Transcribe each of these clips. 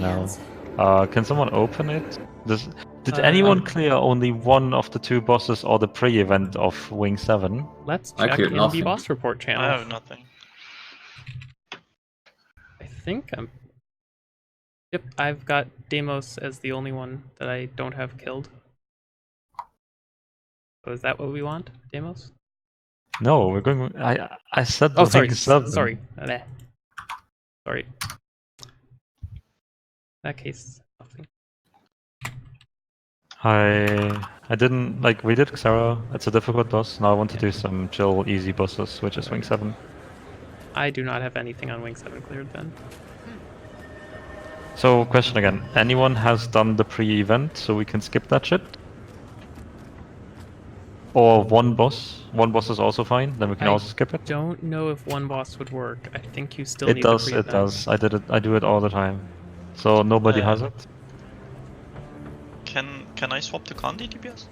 now. Can someone open it? Did anyone Um, clear only one of the two bosses or the pre-event of Wing 7? Let's I check cleared in the nothing. boss report channel. I have nothing. I think I'm. Yep, I've got Deimos as the only one that I don't have killed. So is that what we want, Deimos? No, we're going. I said Oh, sorry, Wing 7. sorry. Sorry. In that case, nothing. I didn't like. We did Xera. It's a difficult boss. Now I want to do some chill, easy bosses, which is Wing 7. I do not have anything on Wing 7 cleared then. So, question again. Anyone has done the pre-event, so we can skip that shit? Or one boss? One boss is also fine. Then we can I also skip it. Don't know if one boss would work. I think you still It need does. the It pre-event. does. I did it. I do it all the time. So nobody has it. Can I swap to Condi DPS?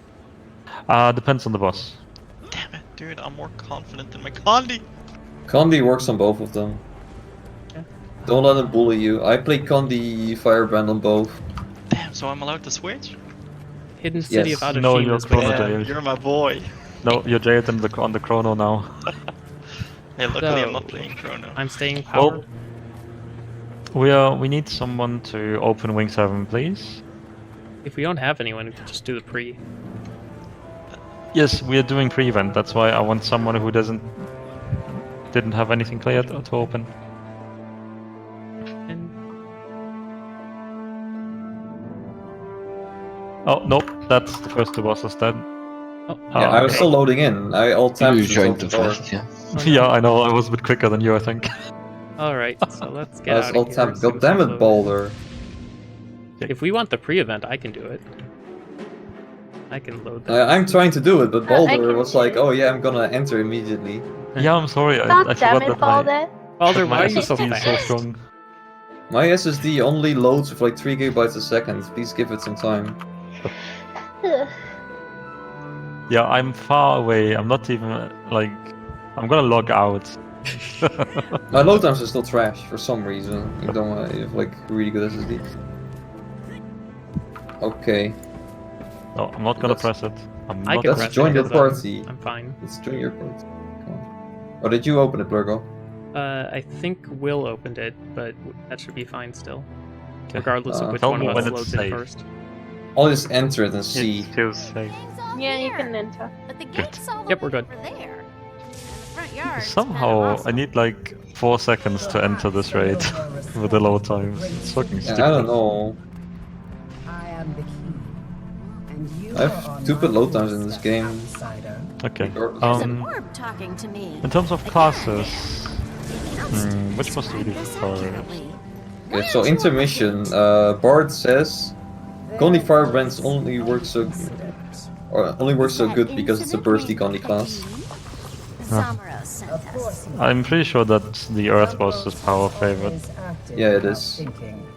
Depends on the boss. Damn it, dude! I'm more confident in my Condi. Condi works on both of them. Yeah. Don't let him bully you. I play Condi Firebrand on both. Damn, so I'm allowed to switch? Hidden City Yes. of Adashim No, you're is Chrono basically- jailed. You're my boy. No, you're jailed on the Chrono now. Hey, luckily I'm So, not playing Chrono. I'm staying power. We need someone to open Wing 7, please. If we don't have anyone, we can just do the pre. Yes, we are doing pre-event. That's why I want someone who didn't have anything cleared to open. And Oh nope, that's the first two bosses then. oh, Yeah, I was okay. still loading in. I alt tapped. You and joined took the the door. first, yeah. Yeah, I know. I was a bit quicker than you, I think. all right. So let's I get was out alt of here. tapped. as soon God as damn we it, load. Balder. If we want the pre-event, I can do it. I can load that. I'm trying to do it, but I Balder can was do like, it. "Oh yeah, I'm gonna enter immediately." Yeah, I'm sorry. I God damn forgot it, that Balder. Balder, my why are you so SSD is so fast? strong. My SSD only loads with like 3 gigabytes a second. Please give it some time. Yeah, I'm far away. I'm not even like. I'm gonna log out. My load times are still trash for some reason. Even though I have like really good SSD. Okay, No, I'm not gonna Let's- press it. I'm I not. can let's press it join your because party. I'm fine. Let's join your party. Come on. Oh, did you open it, Blurgo? I think Will opened it, but that should be fine still. Okay. Regardless of which Tell one me of when us it's loads safe. in first. I'll just enter it and see. It's too safe. Yeah, you can enter. But the gate's all the Yep, we're way good. over there. And the front yard's Somehow, kinda I awesome. need like 4 seconds to enter this raid with the load times. It's fucking Yeah, stupid. I don't know. I am the key. And you I have are on stupid my load times in this doorstep, game. outsider. Okay. Regardless. There's an orb talking to me. In terms of Again. classes, Announced which boss do we do this first? accurately. Okay, so intermission. Bard says Condi Firebrands only works so good because it's a bursty Condi class. Samara sent Of course, us. you I'm pretty sure that the Earth boss is power favorite. is active Yeah, it without is. thinking.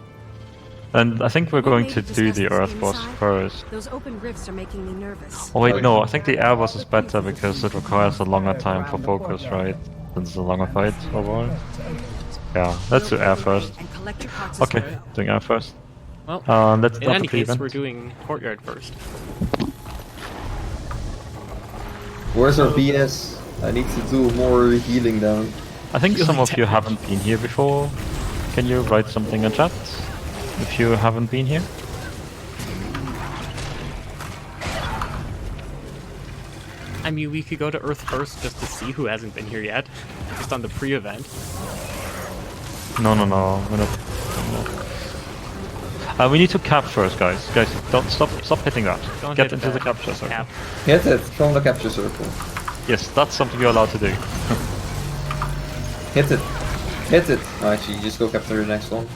And I think we're going to do the Earth boss first. Those open rifts are making me nervous. Oh wait, no, I think the Air boss is better because it requires a longer time for focus, right? Since it's a longer fight overall. Yeah, let's do Air first. And collect your parts as Okay, well. doing Air first. Well, Let's in start any the case, pre-event. we're doing Courtyard first. Where's our BS? I need to do more healing down. I think some of you damage. haven't been here before. Can you write something in chat if you haven't been here? I mean, we could go to Earth first just to see who hasn't been here yet. Just on the pre-event. No, we're not. We need to cap first, guys. Guys, don't stop hitting that. Don't Get hit into the that capture circle. cap. Hit it from the capture circle. Yes, that's something you're allowed to do. Hit it. Hit it. Oh, actually, just go capture the next one.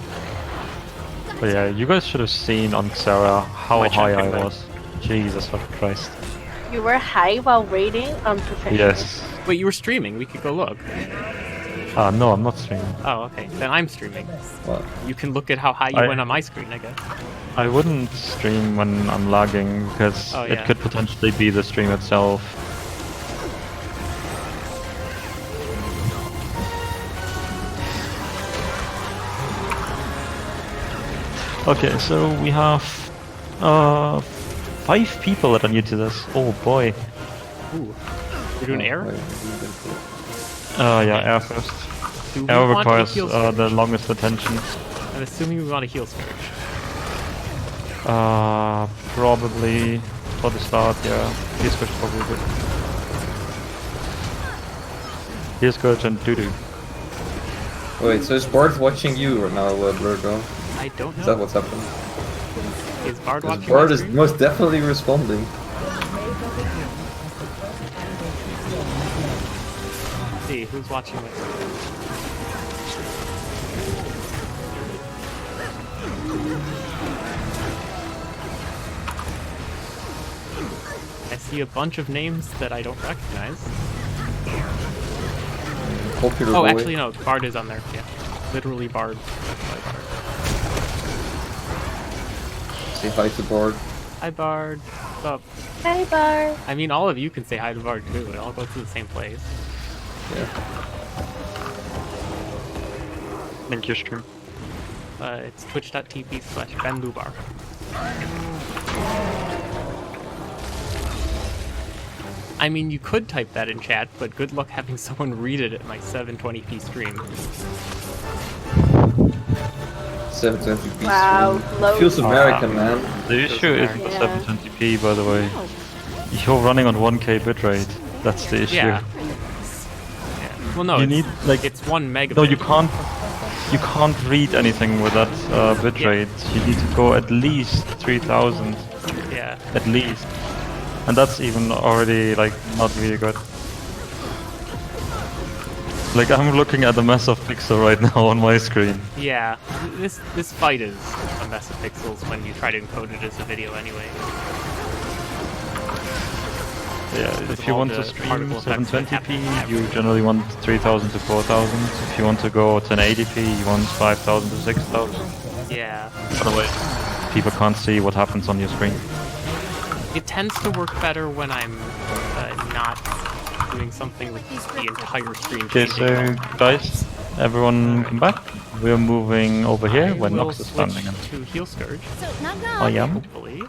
But yeah, you guys should have seen on Xera how My high I champion back. was. Jesus fucking Christ. You were high while raiding on professional. Yes. Wait, you were streaming. We could go look. No, I'm not streaming. Oh, okay. Then I'm streaming. What? You can look at how high you I- went on my screen, I guess. I wouldn't stream when I'm lagging because Oh, it yeah. could potentially be the stream itself. Okay, so we have 5 people that are new to this. Oh boy. Ooh. We're doing air? Yeah, air first. Do we Air want a requires heal the scourge? longest attention. I'm assuming we want a heal scourge. Probably for the start, yeah. Heal scourge probably good. Heal scourge and doo-doo. Wait, so is Bard watching you right now, Blurgo? I don't Is that know. what's happening? Is Bard 'Cause watching Bard my is stream? most definitely responding. Let's see, who's watching my stream? I see a bunch of names that I don't recognize. Popular Oh, boy. actually no, Bard is on there. Yeah, literally Bard. That's my Bard. Say hi to Bard. Hi Bard. What's up? Hey, Bar. I mean, all of you can say hi to Bard too. It all goes to the same place. Yeah. Link your stream. It's twitch.tv/benlubar. I mean, you could type that in chat, but good luck having someone read it at my 720p stream. 720p Wow, stream. low. Feels American, man. The issue isn't the Yeah. 720p, by the way. You're running on 1k bitrate. That's the issue. Yeah. Well, no, You it's, need, like- it's 1 megabit. No, you can't. You can't read anything with that bitrate. You need to go at least 3000, Yeah. at least, and that's even already like not really good. Like I'm looking at a mess of pixel right now on my screen. Yeah. This fight is a mess of pixels when you try to encode it as a video anyway. Yeah, Because if of you all want to the stream particle effects that 720p, happen you generally want 3000 to 4000. If you want to go 1080p, you want 5000 to 6000. Yeah. Otherwise, people can't see what happens on your screen. It tends to work better when I'm not doing something with the entire screen. Okay, so changing. guys, everyone come back. We're moving over here where We'll Nox is switch standing. to Heal Scourge, So, knock knock. I am. hopefully.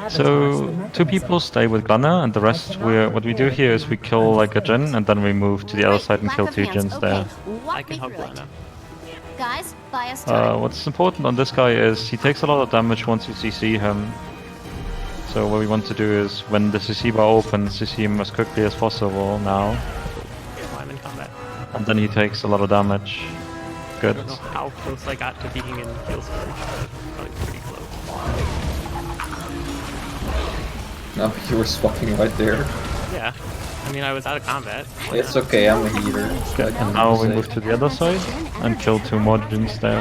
So 2 people stay with Gunner, and the rest what we do here is we kill like a Jin, and then we move to the other side and Lack kill of 2 hands. Jins Okay, there. walk I can me hug through it. Lana. Guys, buy us time. What's important on this guy is he takes a lot of damage once you CC him. So what we want to do is when the CC bar opens, CC him as quickly as possible now, Well, I'm in combat. and then he takes a lot of damage. I Good. don't know how close I got to being in Heal Scourge. Probably pretty close. No, you were swapping right there. Yeah. I mean, I was out of combat. It's okay, I'm a healer. Okay, and now we move to the other side and kill 2 more Jins there.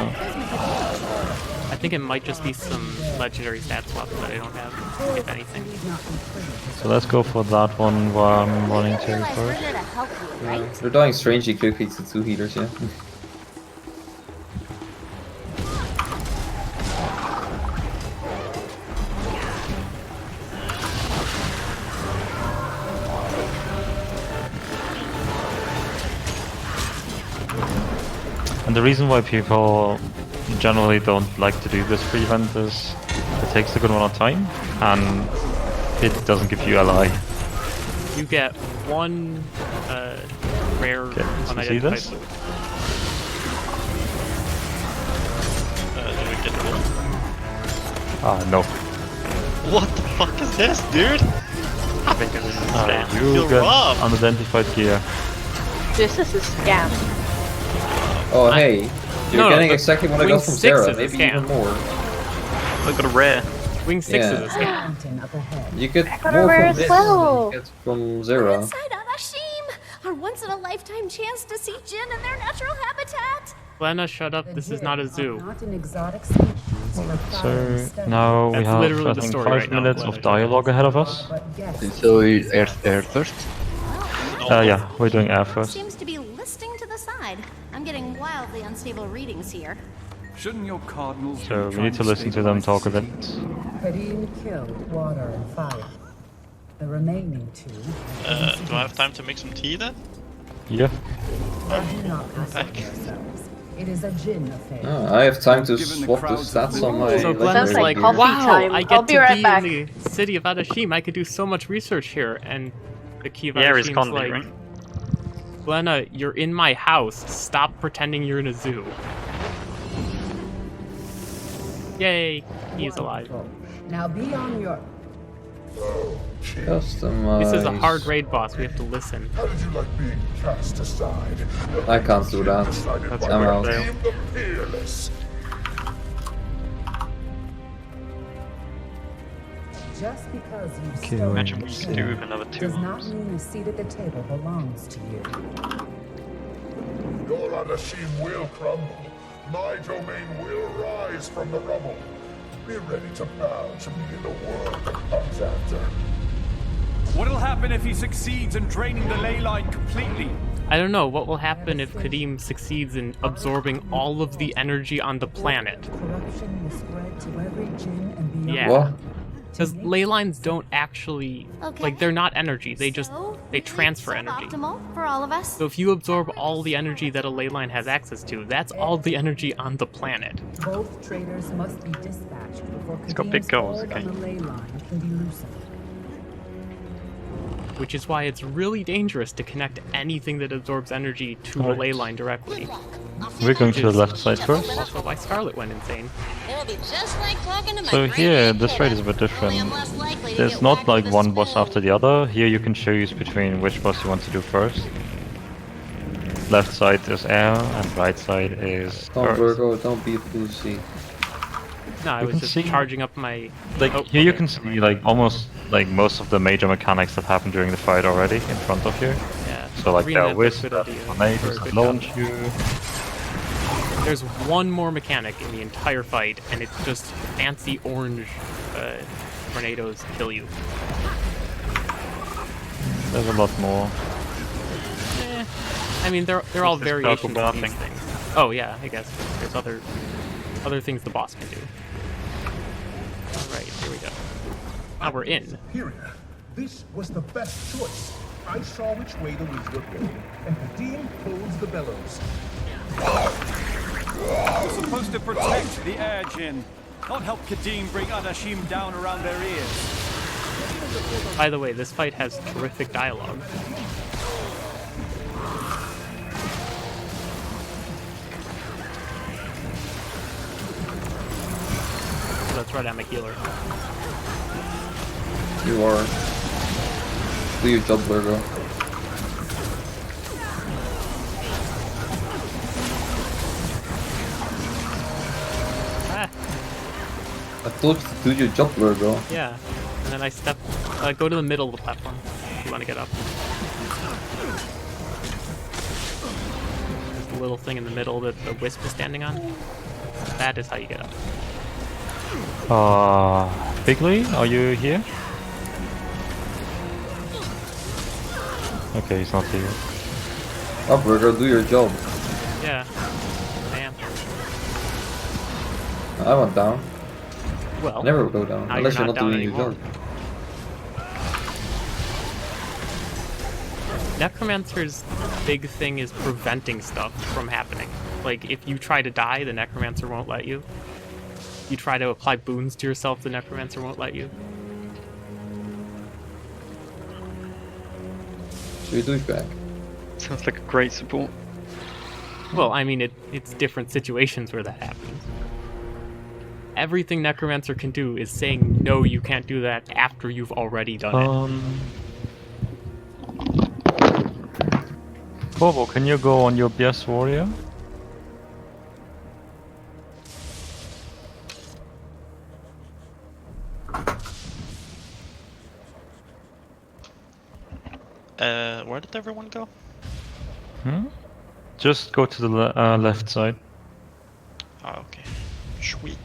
I think it might just be some legendary stat swaps that I don't have, if anything. So let's go for that one while I'm running to Realize we're first. here to help you, right? They're dying strangely quickly to 2 healers, yeah. And the reason why people generally don't like to do this pre-event is it takes a good amount of time and it doesn't give you LI. You get 1 rare Okay, so see unidentified this? loot. Did we get the goal? Ah, no. What the fuck is this, dude? I You feel get robbed. unidentified gear. This is a scam. Oh, hey. You're No, getting but exactly what I Wing got from 6 Sarah, is a maybe scam. even more. Look at a rare. Wing 6 Yeah. is a scam. Mountain up ahead. You get got a more rare from as this well. than you get from Zera. Inside Anashim, our once-in-a-lifetime chance to see Jinn in their natural habitat. Lena, shut up. This is not a zoo. Not an exotic species for So fire study, now we That's have literally I the think story 5 right now, minutes Glenn. of dialogue ahead of us. but guess So air first? Yeah, we're doing air first. Seems to be listing to the side. I'm getting wildly unstable readings here. Shouldn't your cardinals So we need to listen to them talk a bit. Karim killed water and fire. The remaining 2. Do I have time to make some tea then? Yeah. Do not concern yourselves. It is a Jinn affair. Oh, I have time to Given the swap the crowds of stats on my. So Ooh, Glenn sounds is like like, coffee wow, time. I I'll get be to right be back. in the city of Adashim. I could do so much research here. And the key of Yeah, he's Adashim's Condi, like, right? Glenna, you're in my house. Stop pretending you're in a zoo. Yay, he's alive. Wonderful. Now be on your. Customize. This is a hard raid boss. We have to listen. How did you like being cast aside? I can't do that. That's I'm a out. fail. Deem the peerless. Just because you Okay, stole imagine the we chain do with another two does not arms. mean a seat at the table belongs to you. Your Adashim will crumble. My domain will rise from the rubble. Be ready to bow to me in the world that comes after. What'll happen if he succeeds in draining the ley line completely? I don't know what will happen if Kadim succeeds in absorbing all of the energy on the planet. Corruption will spread to every Jinn and beyond. Yeah. What? Because ley lines don't actually, like, they're not energy. They just, So, they is it transfer energy. suboptimal for all of us? So if you absorb all the energy that a ley line has access to, that's all the energy on the planet. Both traders must be dispatched before It's got big Kadim's goals, hold okay. on the ley line can be loosened. Which is why it's really dangerous to connect anything that absorbs energy to a Alright. ley line directly. We're going to the left side first. Also why Scarlet went insane. It'll be just like talking to my So great here, aunt this Hilda. raid is a bit Only I'm different. less likely to There's get not whacked like with a one boss spoon. after the other. Here you can choose between which boss you want to do first. Left side is air, and right side is Don't earth. Virgo, don't be a pussy. No, I You was can just see- charging up my... Like Oh, here you okay, can never see mind. like almost like most of the major mechanics that happen during the fight already in front of you. Yeah. So like Arena there are had wisps, good there are idea, tornadoes or that good launch job. you. There's one more mechanic in the entire fight, and it's just fancy orange tornadoes kill you. There's a lot more. I mean, they're all This is variations purple of these bathing. things. Oh yeah, I guess there's other things the boss can do. All right, here we go. Now we're in. Superior. This was the best choice. I saw which way the winds were blowing, and Kadim holds the bellows. You're supposed to protect the air Jinn, not help Kadim bring Adashim down around their ears. By the way, this fight has terrific dialogue. Oh, that's right, I'm a healer. You are. Do your job, Virgo. Ah, I told you to do your job, Virgo. yeah. And then I go to the middle of the platform if you want to get up. There's the little thing in the middle that the wisp is standing on. That is how you get up. Bigley, are you here? Okay, he's not here. Up, Virgo, do your job. Yeah. I am. I went down. Well, I never go down, now unless you're you're not not down doing your anymore. job. Necromancer's big thing is preventing stuff from happening. Like, if you try to die, the Necromancer won't let you. You try to apply boons to yourself, the Necromancer won't let you. So you do it back. Sounds like a great support. Well, I mean, it's different situations where that happens. Everything Necromancer can do is saying, no, you can't do that after you've already done Bobo, can you go on your BS warrior? Where did everyone go? Hmm? Just go to the left side Oh, okay. Sweet.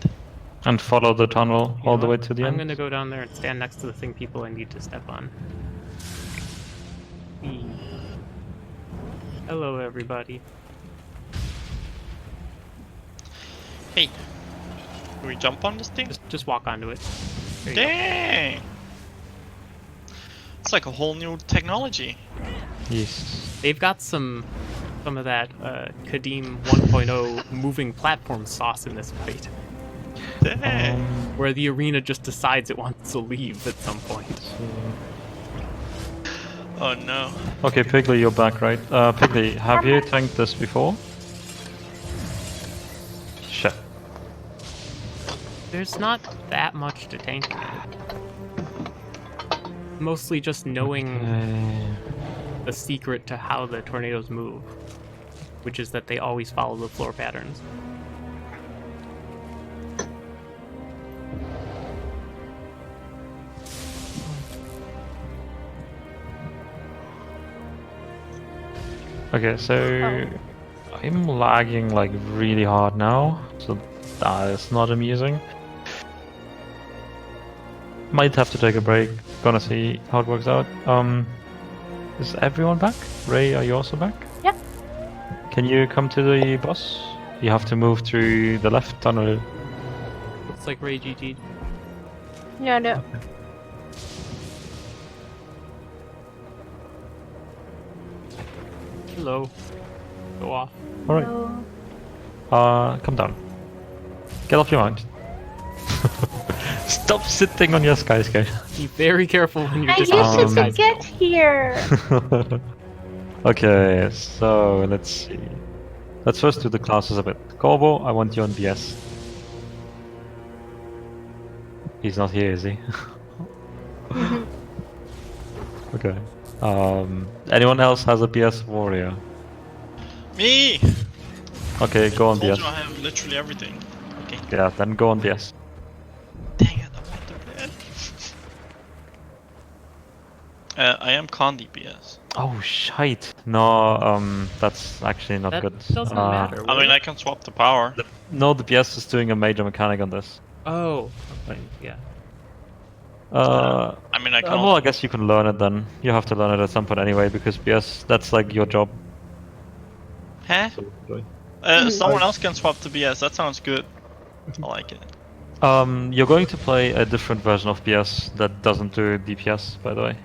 and follow the tunnel You know all the way what? to the I'm end. gonna go down there and stand next to the thing people I need to step on. Whee. Hello, everybody. Hey, can we jump on this thing? Just walk onto it. There you go. Dang! It's like a whole new technology. Yes. They've got some some of that Kadim 1.0 moving platform sauce in this fight, where the arena just decides it wants to leave at some point. Oh no. Okay, Piggly, you're back, right? Piggly, have you tanked this before? Shit. There's not that much to tank in it. Mostly just knowing the secret to how the tornadoes move, which is that they always follow the floor patterns. Okay, so I'm lagging like really hard now, so that is not amusing. Might have to take a break. Gonna see how it works out. Is everyone back? Ray, are you also back? Yep. Can you come to the boss? You have to move through the left tunnel. Looks like Ray GG. Yeah, no. Hello. Go off. Alright. Come down. Get off your mount. Stop sitting on your skyscale. Be very careful when you're I just used it to get here. Okay, so let's see. Let's first do the classes a bit. Corvo, I want you on BS. He's not here, is he? Okay. Anyone else has a BS warrior? Me! Okay, go on I told BS. you I have literally everything. Okay. Yeah, then go on BS. Dang it, I want to play. I am Condi BS. Oh shite! No, that's actually not That good. doesn't matter. I mean, I can swap the power. No, the BS is doing a major mechanic on this. Oh, okay, yeah. I mean, I can. Well, I guess you can learn it then. You have to learn it at some point anyway, because BS, that's like your job. Huh? Someone else can swap the BS. That sounds good. I like it. You're going to play a different version of BS that doesn't do DPS, by the way.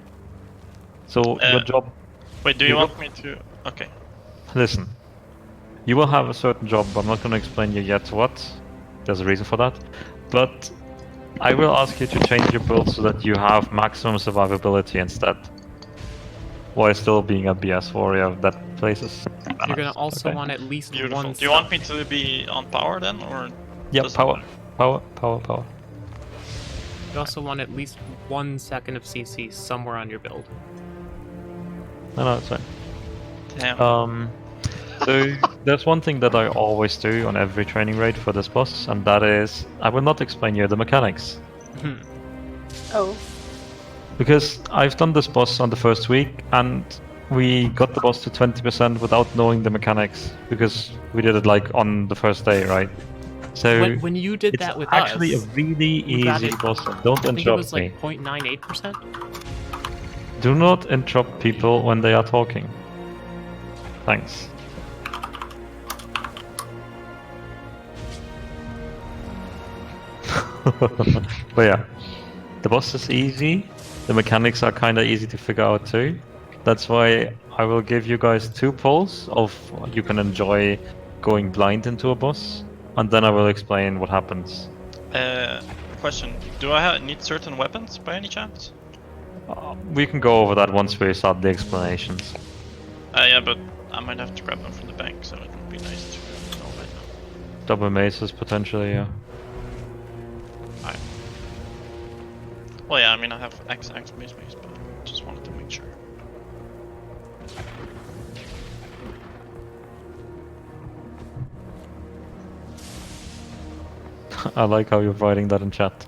So your job. Wait, do you want me to? Okay. Listen, you will have a certain job. I'm not going to explain you yet what. There's a reason for that, but I will ask you to change your build so that you have maximum survivability instead, while still being a BS warrior that places. You're gonna also want at least Beautiful. one. Do you want me to be on power then, or? Yeah, power. You also want at least 1 second of CC somewhere on your build. No, it's fine. Damn. So there's one thing that I always do on every training raid for this boss, and that is I will not explain you the mechanics. Oh. Because I've done this boss on the first week, and we got the boss to 20% without knowing the mechanics, because we did it like on the first day, right? So when you did that with actually us, a really easy boss. Don't I think it interrupt was me. like 0.98%. Do not interrupt people when they are talking. Thanks. But yeah, the boss is easy. The mechanics are kind of easy to figure out too. That's why I will give you guys 2 polls of you can enjoy going blind into a boss, and then I will explain what happens. Question: do I need certain weapons by any chance? We can go over that once we start the explanations. Yeah, but I might have to grab them from the bank, so it would be nice to know right now. Double maces potentially, yeah. Alright. Well, yeah, I mean, I have X mace, but just wanted to make sure. I like how you're writing that in chat.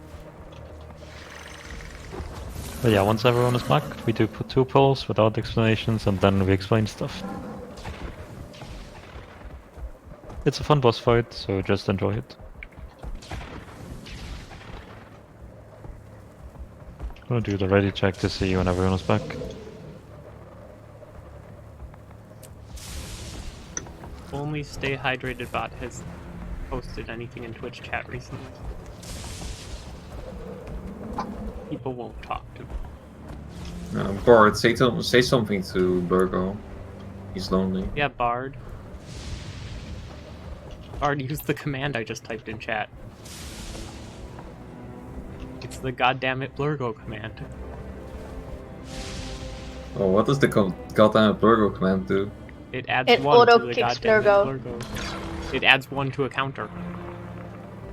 But yeah, once everyone is back, we do put 2 polls without explanations, and then we explain stuff. It's a fun boss fight, so just enjoy it. I'm gonna do the ready check to see when everyone is back. Only Stay Hydrated bot has posted anything in Twitch chat recently. People won't talk to me. Bart, say something to Burgo. He's lonely. Yeah, Bard. Bard, use the command I just typed in chat. It's the goddammit Blurgo command. Oh, what does the goddamn Blurgo command do? It adds It 1 to auto the kicks goddammit Blurgo. Blurgo. It adds 1 to a counter.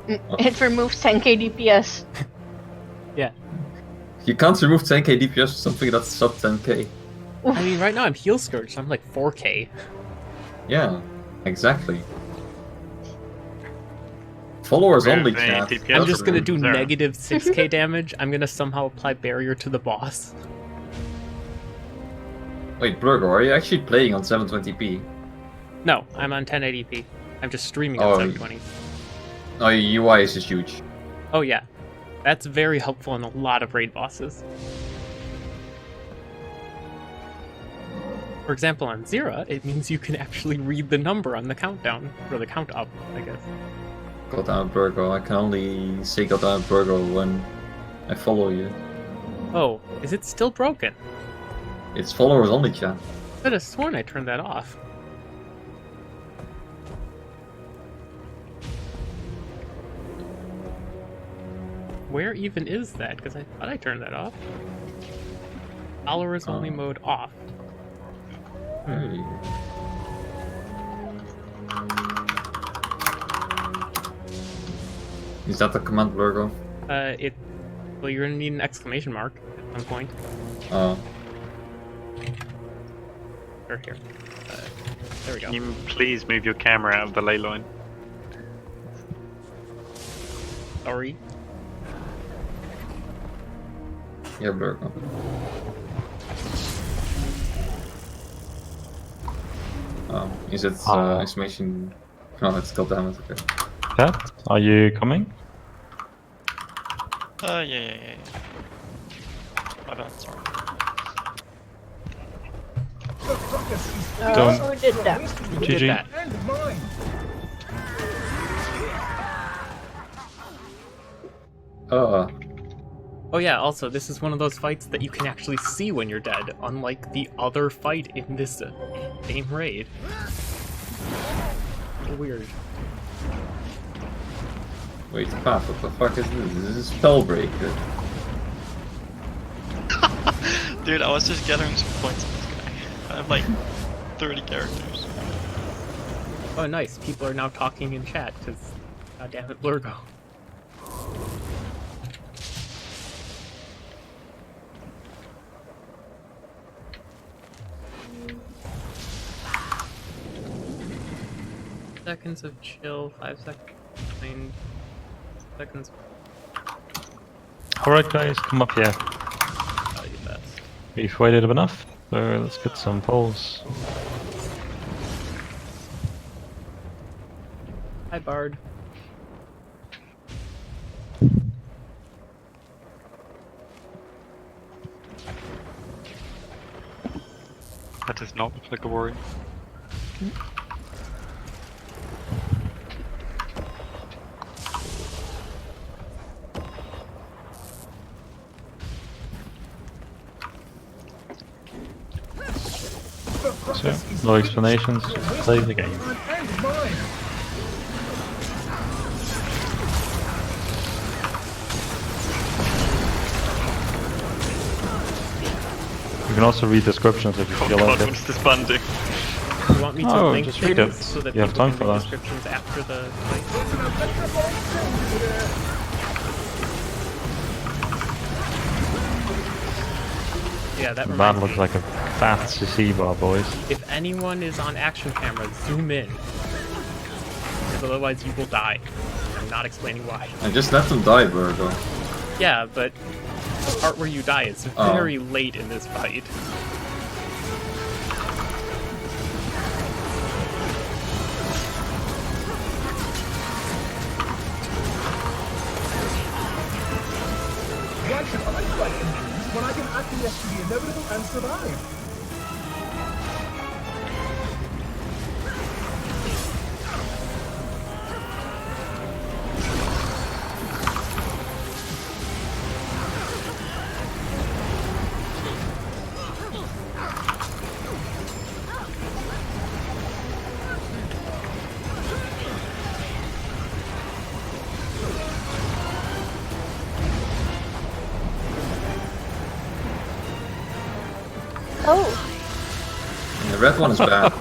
It removes 10k DPS. Yeah. You can't remove 10k DPS for something that's sub 10k. I mean, right now I'm heal scourged. I'm like 4k. Yeah, exactly. Followers only chat. I'm just gonna do negative 6k damage. I'm gonna somehow apply barrier to the boss. Wait, Blurgo, are you actually playing on 720p? No, I'm on 1080p. I'm just streaming Oh, on 720. Oh, your UI is just huge. Oh yeah, that's very helpful in a lot of raid bosses. For example, on Zera, it means you can actually read the number on the countdown, or the count up, I guess. Goddamn Blurgo, I can only say goddamn Blurgo when I follow you. Oh, is it still broken? It's followers only chat. I could have sworn I turned that off. Where even is that? Because I thought I turned that off. Followers only mode off. Hey. Is that the command, Blurgo? Well, you're gonna need an exclamation mark at some point. Oh. Or here. There we go. Can you please move your camera out of the ley line? Sorry. Yeah, Blurgo. Is it exclamation? No, it's goddammit, okay. Chat, are you coming? Yeah. My bad, sorry. Don't. Who did that? Who did that? Oh yeah, also, this is one of those fights that you can actually see when you're dead, unlike the other fight in this same raid. Weird. Wait, Pat, what the fuck is this? This is Spellbreaker. Dude, I was just gathering some points on this guy. I have like 30 characters. Oh nice, people are now talking in chat, because goddammit Blurgo. Seconds of chill, 5 seconds, 9 seconds. Alright guys, come up here. Oh, you best. We've waited enough, so let's get some polls. Hi Bard. That is not like a worry. So, no explanations, play the game. You can also read descriptions if you feel like it. What's this banding? You want me to link just read it. things so that You have people time can for read that. descriptions after the fight? Yeah, that That reminds looks me. like a fat CC bar, boys. If anyone is on action camera, zoom in. Because otherwise you will die. I'm not explaining why. I just let them die, Blurgo. Yeah, but the part where you die is very late in this fight. Why should I fight and lose when I can acquiesce to the inevitable and survive? Oh, And the red one is bad.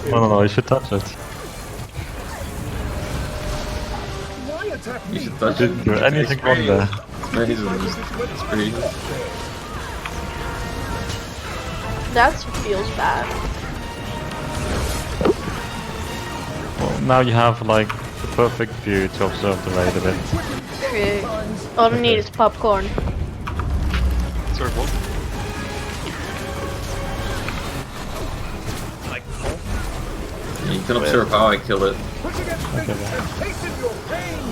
No, you should touch it. Why attack You me? should touch it. Didn't do anything wrong there. It's pretty. that feels bad. Well, now you have like the perfect view to observe the raid a bit. True. All I need is popcorn. Sorry, what? Like, oh, You can observe how I kill it. Push against me and hasten your pain.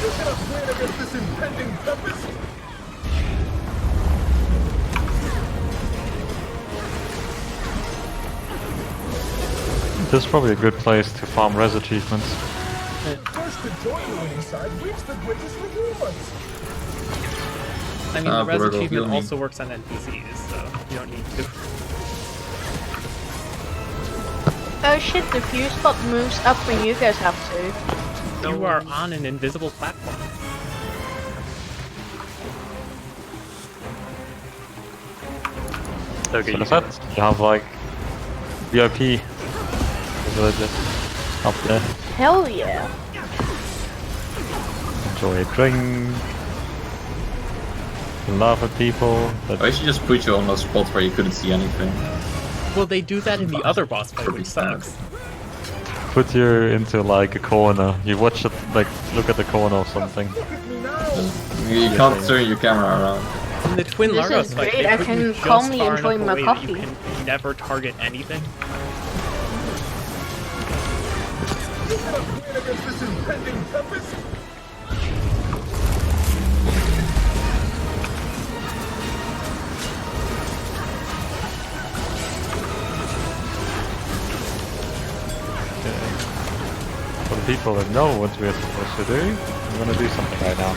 You cannot win against this impending tempest. This is probably a good place to farm res achievements. First to join the winning side reaps the greatest rewards. I mean, the res Virgo, heal achievement me. also works on NPCs, so you don't need to. Oh shit, the view spot moves up when you guys have to. You are on an invisible platform. Okay, so that's you have like VIP villages up there. Hell yeah. Enjoy a drink. Laugh at people. But I should just put you on those spots where you couldn't see anything. Well, they do that in the other boss fight, which sucks. put you into like a corner. You watch it, like look at the corner or something. You can't turn your camera around. In the Twin This Largos is fight, great, they I put can you just calmly far enjoy enough my away that you coffee. can never target anything. You cannot win against this impending tempest. For the people that know what we're supposed to do, I'm gonna do something right now.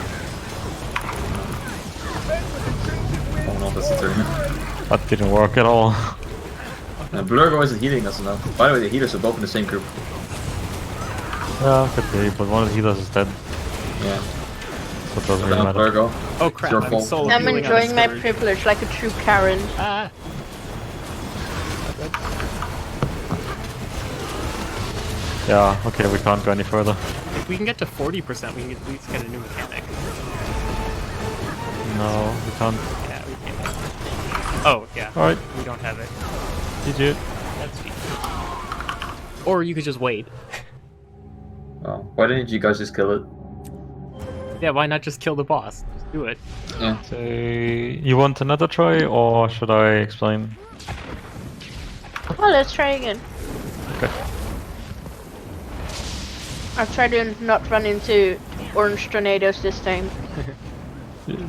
Oh no, that's the turn. That didn't work at all. Blurgo isn't healing us enough. By the way, the healers are both in the same group. Yeah, could be, but one of the healers is dead. Yeah. So it doesn't really Down matter. Blurgo. Oh crap, Your I'm fault. solo I'm healing on enjoying my Scourge. privilege like a true Karen. Ah. Yeah, okay, we can't go any further. If we can get to 40%, we can at least get a new mechanic. No, we can't. Yeah, we can. Oh, yeah. Alright. We don't have it. GG. That's cheap. Or you could just wait. Oh, why didn't you guys just kill it? Yeah, why not just kill the boss? Just do it. Yeah. So, you want another try, or should I explain? Well, let's try again. Okay. I'll try to not run into orange tornadoes this time.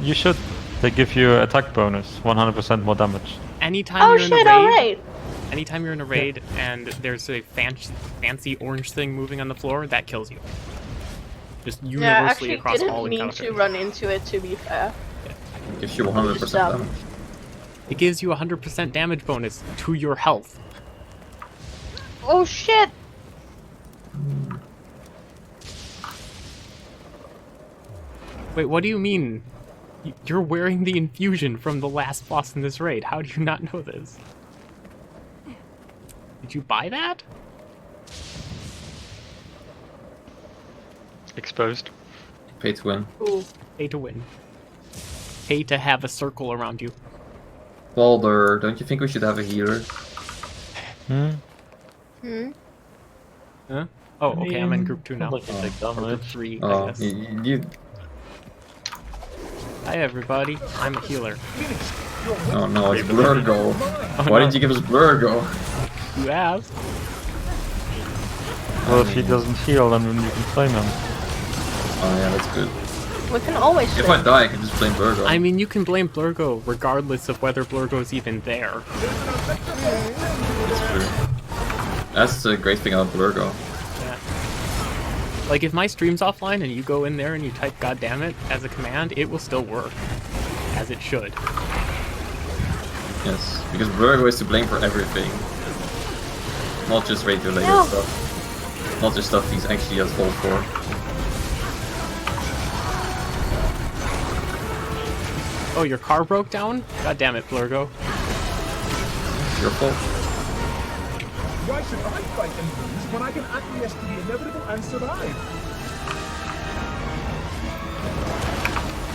You should. They give you attack bonus, 100% more damage. Anytime Oh you're in a shit, raid, alright! anytime you're in a raid and there's a fancy orange thing moving on the floor, that kills you. Just Yeah, I universally actually across all didn't mean encounters. to run into it, to be fair. Gives you 100% Dumb. damage. It gives you 100% damage bonus to your health. Oh shit! Wait, what do you mean? You're wearing the infusion from the last boss in this raid. How do you not know this? Did you buy that? Exposed. Pay to win. Ooh. Pay to win. Pay to have a circle around you. Baldur, don't you think we should have a healer? Hmm? Hmm? Huh? Oh, okay, I'm in group 2 now. Like you take Or group damage. 3, I Oh, guess. you... Hi everybody, I'm a healer. Oh no, it's Blurgo. Why did you give us Blurgo? You asked. Well, if he doesn't heal, then you can claim him. Oh yeah, that's good. We can always If swim. I die, I can just blame Blurgo. I mean, you can blame Blurgo regardless of whether Blurgo's even there. That's true. That's the great thing about Blurgo. Yeah. Like, if my stream's offline and you go in there and you type goddammit as a command, it will still work. As it should. Yes, because Blurgo is to blame for everything. Not just raid-related stuff. Not just stuff he's actually at fault for. Oh, your car broke down? God damn it, Blurgo. Your fault. Why should I fight and lose when I can acquiesce to the inevitable and survive?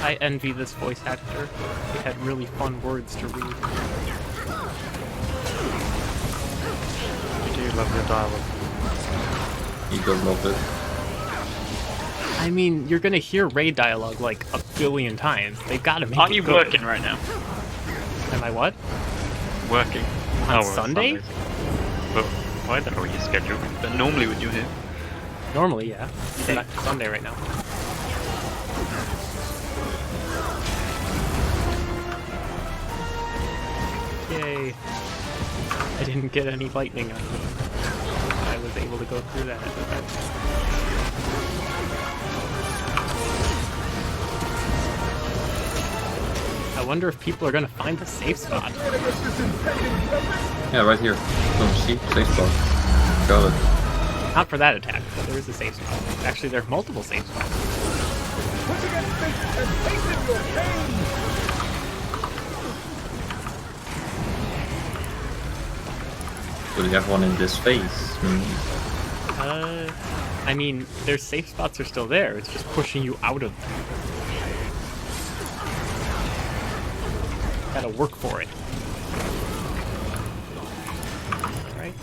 I envy this voice actor. He had really fun words to read. I do love your dialogue. He does love it. I mean, you're gonna hear raid dialogue like a billion times. They gotta make Aren't it you good. working right now? Am I what? Working. On well, Sunday? Sundays. Well, I don't know what your schedule is, but normally would you here? Normally, yeah. But not Sunday right now. Yay. I didn't get any lightning on me. I was able to go through that. I wonder if people are gonna find the safe spot. Yeah, right here. Don't see safe spot. Got it. Not for that attack, but there is a safe spot. Actually, there are multiple safe spots. Do we have one in this phase? I mean, their safe spots are still there. It's just pushing you out of them. Gotta work for it. Right?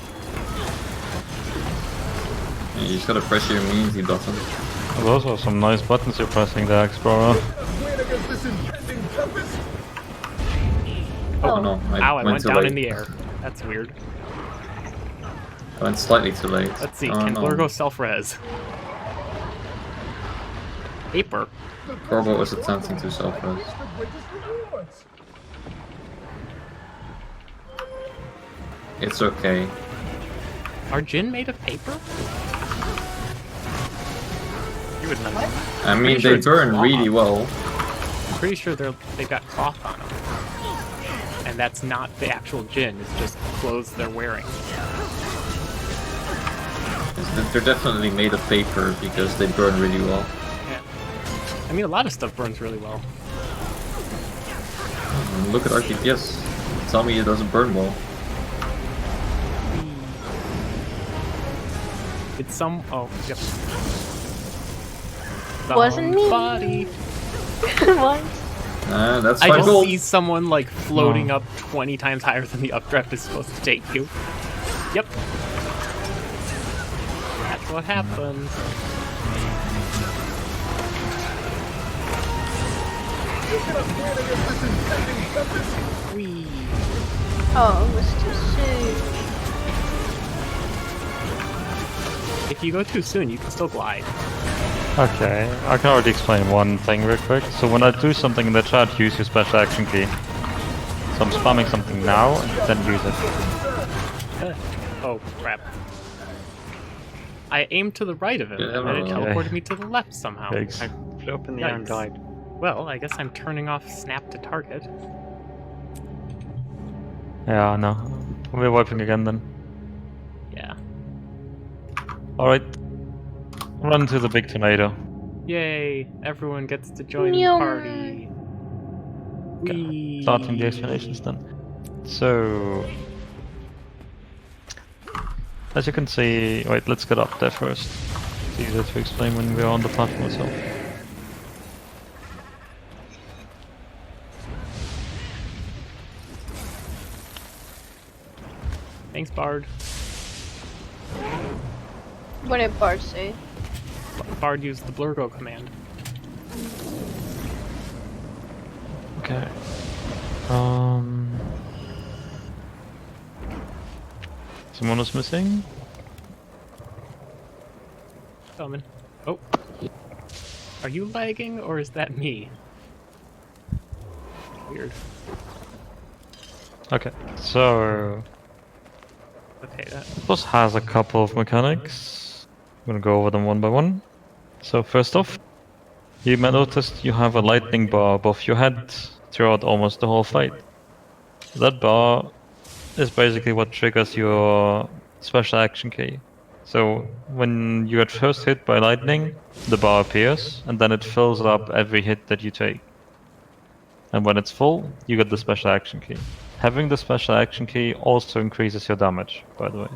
Yeah, you just gotta press your immunity button. Those are some nice buttons you're pressing there, Explorer. Oh no, Ow, I went too down late. in the air. That's weird. I went slightly too late. Let's see, Oh, can no. Blurgo self-res? Paper. Corbo was attempting to self-res. It's okay. Are Jinn made of paper? You would know. I mean, Pretty sure they it's burn cloth. really well. I'm pretty sure they've got cloth on them. And that's not the actual Jinn, it's just clothes they're wearing. They're definitely made of paper because they burn really well. Yeah. I mean, a lot of stuff burns really well. Look at RTPS. Tell me it doesn't burn well. It's some... oh, yep. Wasn't me. Somebody. What? That's I my just goal. see someone like floating up 20 times higher than the updraft is supposed to take you. Yep. That's what happens. Whee. Oh, it was too soon. If you go too soon, you can still glide. Okay, I can already explain one thing real quick. So when I do something in the chat, use your special action key. So I'm spamming something now, and then use it. Oh, crap. I aimed to the right of him, Yeah, and then it okay. teleported me to the left somehow. Thanks. I flew up in the air and Yikes. died. Well, I guess I'm turning off snap to target. Yeah, no. We're wiping again then. Yeah. Alright. Run to the big tornado. Yay! Everyone gets to join the Yum. party. Whee. Starting the explanations then. So... as you can see... wait, let's get up there first. It's easier to explain when we're on the platform itself. Thanks, Bard. What did Bart say? Bard used the Blurgo command. Okay. Someone was missing? Coming. Oh. Are you lagging or is that me? Weird. Okay, so Okay, that. the boss has a couple of mechanics. I'm gonna go over them one by one. So first off, you may notice you have a lightning bar above your head throughout almost the whole fight. That bar is basically what triggers your special action key. So when you get first hit by lightning, the bar appears, and then it fills up every hit that you take. And when it's full, you get the special action key. Having the special action key also increases your damage, by the way.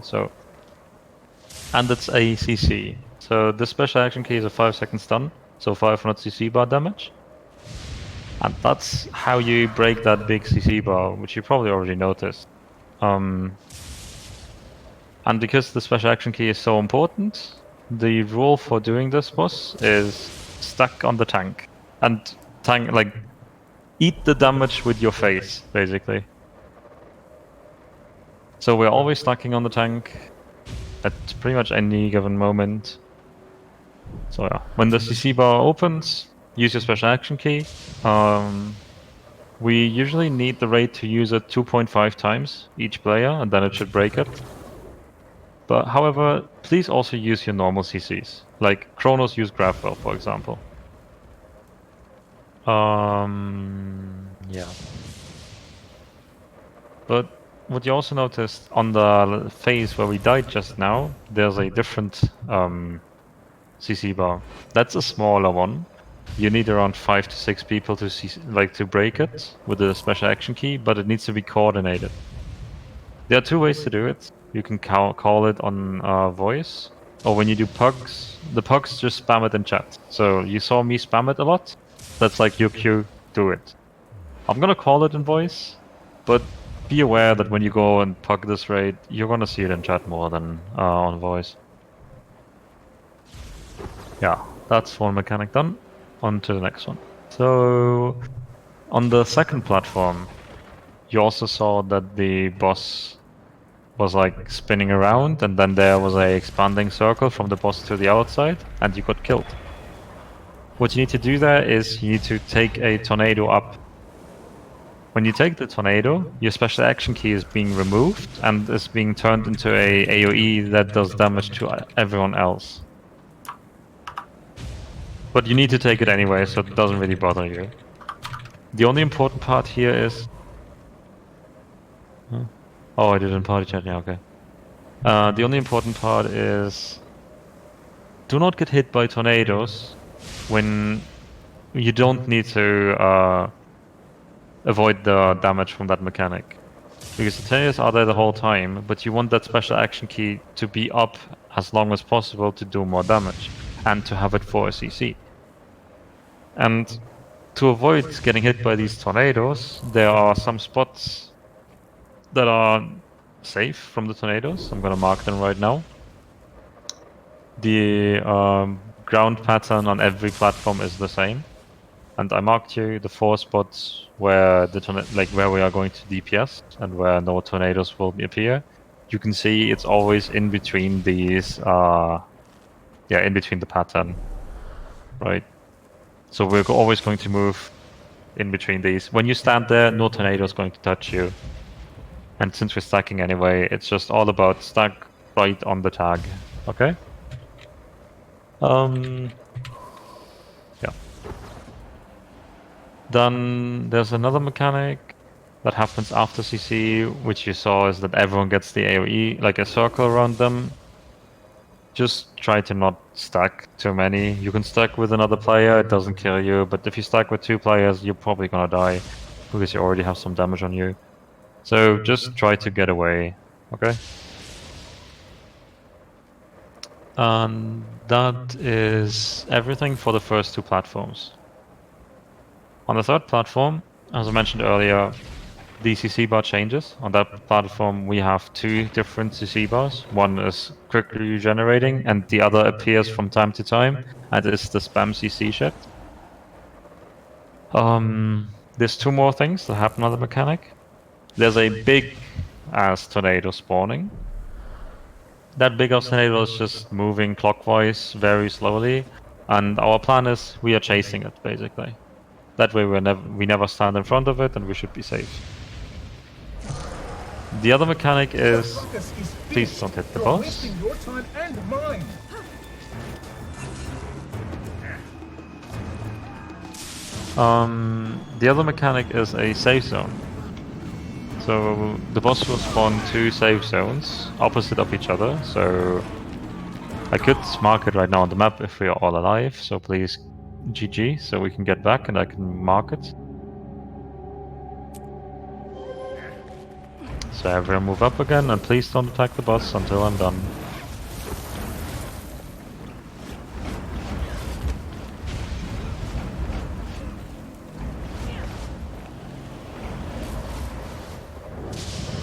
And it's a CC. So the special action key is a 5-second stun, so 500 CC bar damage. And that's how you break that big CC bar, which you probably already noticed. And because the special action key is so important, the rule for doing this boss is stuck on the tank. And eat the damage with your face, basically. So we're always stacking on the tank at pretty much any given moment. So yeah, when the CC bar opens, use your special action key. We usually need the raid to use it 2.5 times each player, and then it should break it. But however, please also use your normal CCs, like Chronos use Grapwell, for example. Yeah. But what you also noticed on the phase where we died just now, there's a different CC bar. That's a smaller one. You need around 5 to 6 people to break it with a special action key, but it needs to be coordinated. There are two ways to do it. You can call it on voice, or when you do pugs, the pugs just spam it in chat. So you saw me spam it a lot. That's like your cue, do it. I'm gonna call it in voice, but be aware that when you go and pug this raid, you're gonna see it in chat more than on voice. Yeah, that's one mechanic done. On to the next one. So, on the second platform, you also saw that the boss was like spinning around, and then there was a expanding circle from the boss to the outside, and you got killed. What you need to do there is you need to take a tornado up. When you take the tornado, your special action key is being removed and is being turned into a AoE that does damage to everyone else. But you need to take it anyway, so it doesn't really bother you. The only important part here is... Oh, I did it in party chat, yeah, okay. The only important part is... Do not get hit by tornadoes when you don't need to avoid the damage from that mechanic. Because the tornadoes are there the whole time, but you want that special action key to be up as long as possible to do more damage, and to have it for a CC. And to avoid getting hit by these tornadoes, there are some spots that are safe from the tornadoes. I'm gonna mark them right now. The ground pattern on every platform is the same, and I marked you the 4 spots where where we are going to DPS and where no tornadoes will appear. You can see it's always in between these, in between the pattern, right? So we're always going to move in between these. When you stand there, no tornado is going to touch you. And since we're stacking anyway, it's just all about stack right on the tag. Okay? Yeah. Then there's another mechanic that happens after CC, which you saw is that everyone gets the AoE, like a circle around them. Just try to not stack too many. You can stack with another player, it doesn't kill you, but if you stack with 2 players, you're probably gonna die, because you already have some damage on you. So just try to get away, okay? And that is everything for the first 2 platforms. On the third platform, as I mentioned earlier, the CC bar changes. On that platform we have 2 different CC bars. One is quickly regenerating and the other appears from time to time, and it's the spam CC shift. There's 2 more things that happen on the mechanic. There's a big ass tornado spawning. That big ass tornado is just moving clockwise very slowly, And our plan is we are chasing it, basically. That way we never stand in front of it and we should be safe. The other mechanic is... Please don't hit the boss. Your time and mine. The other mechanic is a save zone. So the boss will spawn 2 save zones opposite of each other. So I could mark it right now on the map if we are all alive. So please GG so we can get back and I can mark it. So everyone move up again and please don't attack the boss until I'm done.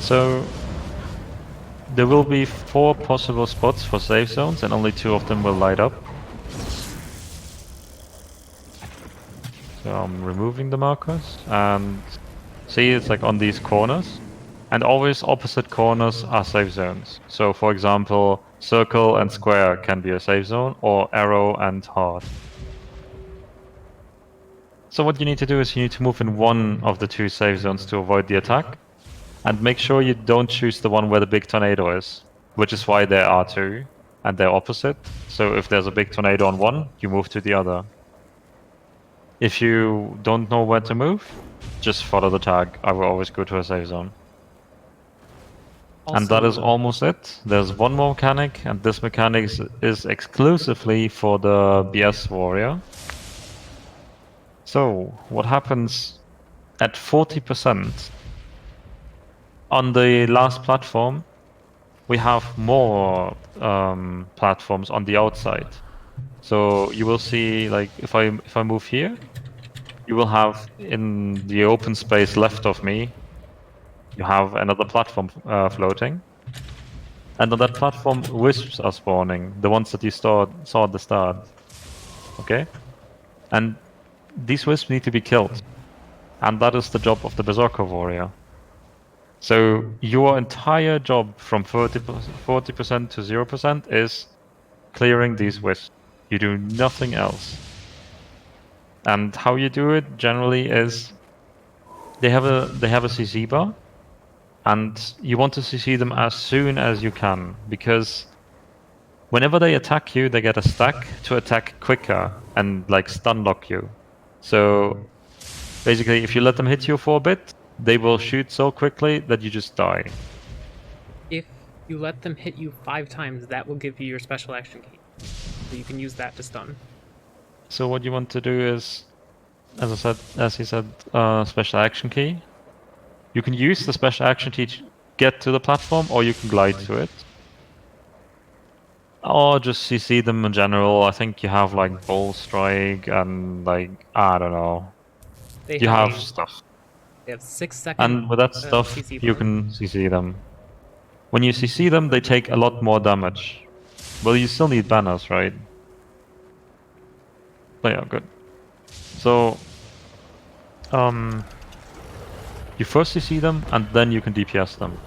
So there will be 4 possible spots for save zones and only 2 of them will light up. So I'm removing the markers and see it's like on these corners. And always opposite corners are save zones. So for example, circle and square can be a save zone, or arrow and heart. So what you need to do is you need to move in one of the 2 save zones to avoid the attack. And make sure you don't choose the one where the big tornado is, which is why there are 2, and they're opposite. So if there's a big tornado on one, you move to the other. If you don't know where to move, just follow the tag. I will always go to a save zone. And that is almost it. There's one more mechanic, and this mechanic is exclusively for the BS warrior. So, what happens at 40%? On the last platform, we have more platforms on the outside. So you will see, like, if I move here, you will have in the open space left of me, you have another platform floating. And on that platform, wisps are spawning, the ones that you saw at the start. Okay? And these wisps need to be killed. And that is the job of the Berserker Warrior. So your entire job from 40% to 0% is clearing these wisps. You do nothing else. And how you do it generally is they have a CC bar, and you want to CC them as soon as you can, because whenever they attack you, they get a stack to attack quicker and like stun lock you. So basically, if you let them hit you for a bit, they will shoot so quickly that you just die. If you let them hit you 5 times, that will give you your special action key. So you can use that to stun. So what you want to do is, as he said, special action key. You can use the special action key to get to the platform, or you can glide to it. Or just CC them in general. I think you have like Bull Strike and like, I don't know. You have stuff. They have 6 seconds. And with that stuff, CC you can CC them. When you CC them, they take a lot more damage. Well, you still need banners, right? But yeah, good. So, you first CC them, and then you can DPS them.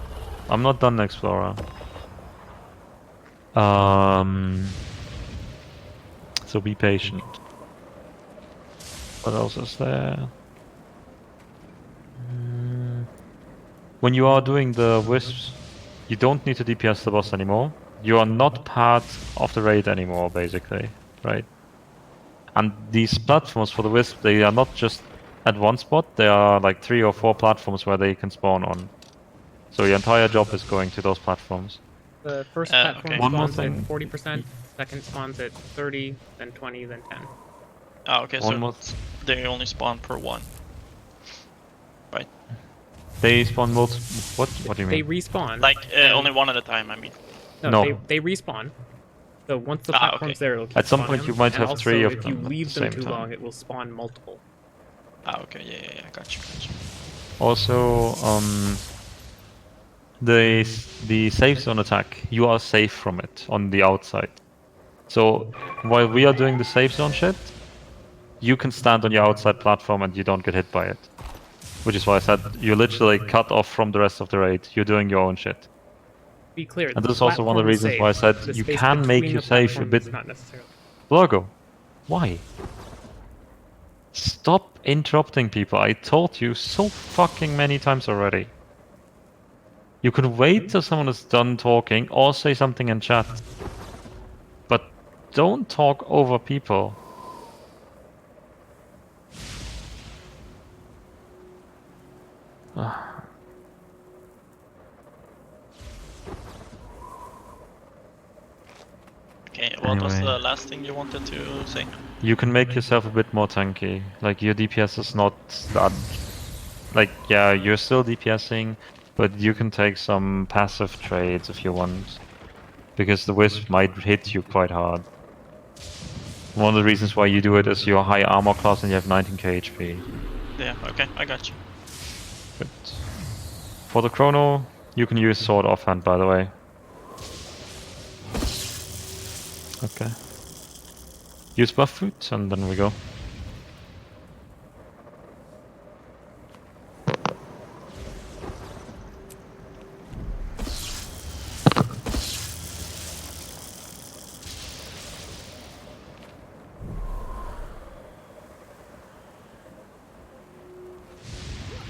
I'm not done, Explorer. So be patient. What else is there? When you are doing the wisps, you don't need to DPS the boss anymore. You are not part of the raid anymore, basically, right? And these platforms for the wisp, they are not just at one spot, there are like 3 or 4 platforms where they can spawn on. So your entire job is going to those platforms. The first platform One more spawns at thing. 40%, second spawns at 30, then 20, then 10. Oh, okay, One so more they only spawn per one. Right. They spawn multiple. What do you mean? They respawn. Like, only one at a time, I mean. No. They respawn. So once the platform's there, it'll keep At some spawning point them, you might and have 3 also, of if them you at the leave them same too time. long, it will spawn multiple. Ah, okay, yeah, gotcha. Also, the safe zone attack, you are safe from it on the outside. So while we are doing the safe zone shit, you can stand on your outside platform and you don't get hit by it. Which is why I said you're literally cut off from the rest of the raid. You're doing your own shit. Be clear. And this is also one of the reasons why I said you can make your safe a bit... Logo. Why? Stop interrupting people. I told you so fucking many times already. You can wait till someone is done talking or say something in chat. But don't talk over people. Okay, what was Anyway. the last thing you wanted to say? You can make yourself a bit more tanky. Like, your DPS is not that... Like, yeah, you're still DPSing, but you can take some passive trades if you want. Because the Wisp might hit you quite hard. One of the reasons why you do it is your high armor class and you have 19k HP. Yeah, okay, I got you. Good. For the chrono, you can use sword offhand, by the way. Okay. Use buff food, and then we go.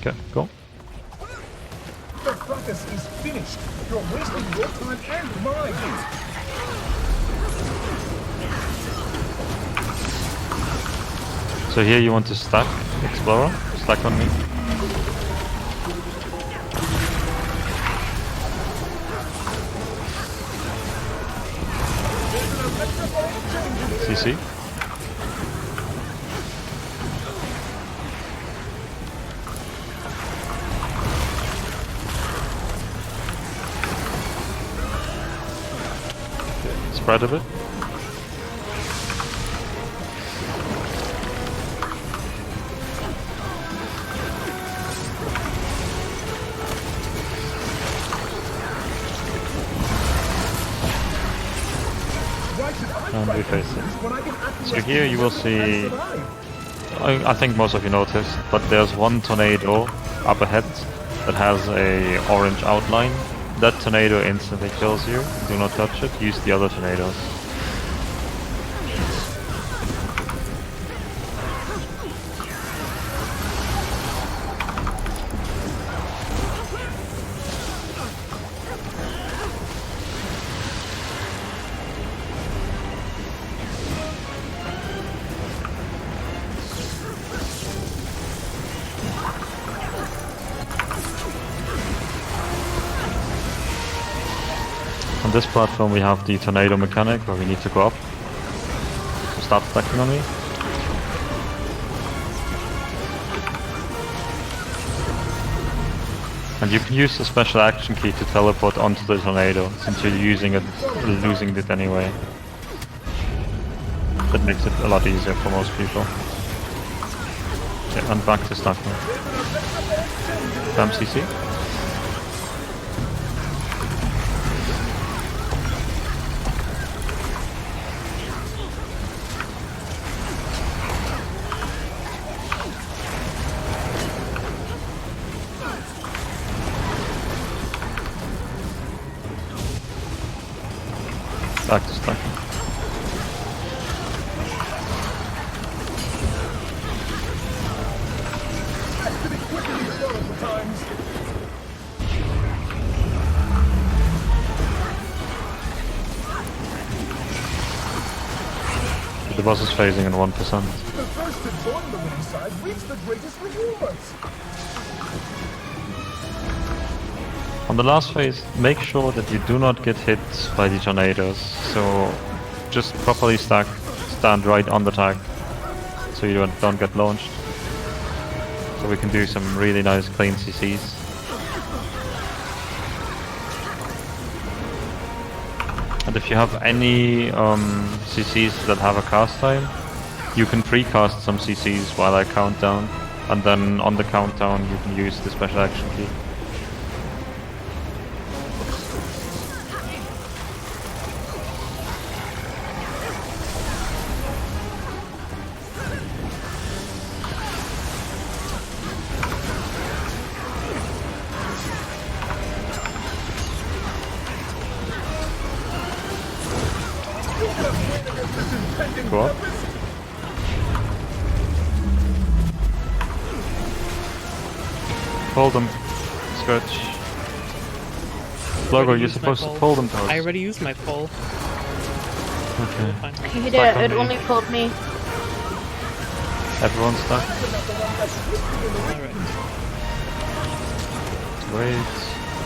Okay, go. The ruckus is finished. You're wasting your time and mine. So here you want to stack Explorer? Stack on me. CC. Spread a bit. And we face it. So here you will see, I think most of you noticed, but there's one tornado up ahead that has a orange outline. That tornado instantly kills you. Do not touch it, use the other tornadoes. On this platform we have the tornado mechanic where we need to go up. So start stacking on me. And you can use the special action key to teleport onto the tornado, since you're using it, losing it anyway. That makes it a lot easier for most people. Okay, and back to stacking. Bam CC. Back to stacking. The boss is phasing in 1%. The first to join the winning side reaps the greatest rewards. On the last phase, make sure that you do not get hit by the tornadoes. So just properly stack, stand right on the tag, so you don't get launched. So we can do some really nice clean CCs. And if you have any CCs that have a cast time, you can pre-cast some CCs while I count down, and then on the countdown you can use the special action key. Go up. Pull them. Scourge. Logo, you're supposed to pull them, though. I already used my pull. Okay. He Stuck did. on It me. only pulled me. Everyone's stuck. Alright. Wait.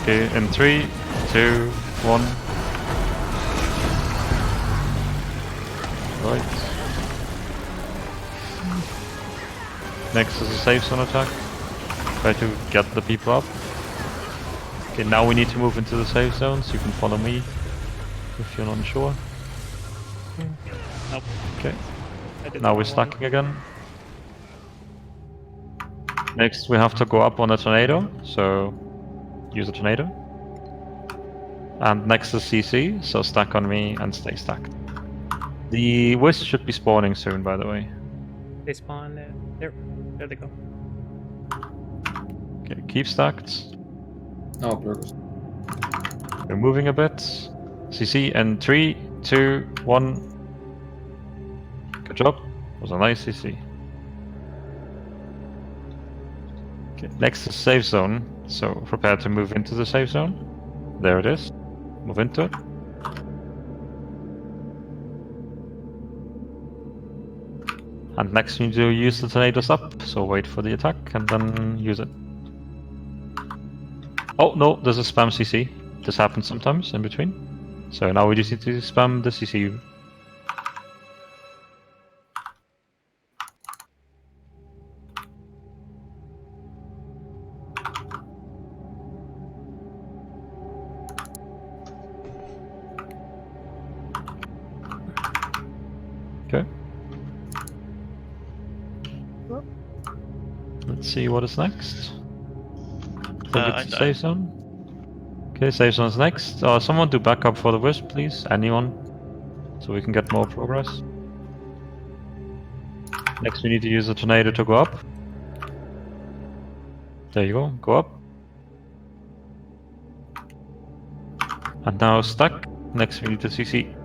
Okay, in 3, 2, 1. Right. Next is a safe zone attack. Try to get the people up. Okay, now we need to move into the safe zone, so you can follow me if you're not sure. Nope. Okay. I did Now the we're wrong one. stacking again. Next we have to go up on a tornado, so use a tornado. And next is CC, so stack on me and stay stacked. The Wisp should be spawning soon, by the way. They spawn there. There they go. Okay, keep stacked. Oh, burgers. We're moving a bit. CC in 3, 2, 1. Good job. That was a nice CC. Okay, next is safe zone. So prepare to move into the safe zone. There it is. Move into it. And next you need to use the tornadoes up. So wait for the attack and then use it. Oh no, there's a spam CC. This happens sometimes in between. So now we just need to spam the CC. Okay. Let's see what is next. I think it's a safe zone. Okay, safe zone's next. Someone do backup for the Wisp, please. Anyone. So we can get more progress. Next we need to use a tornado to go up. There you go, go up. And now stuck. Next we need to CC.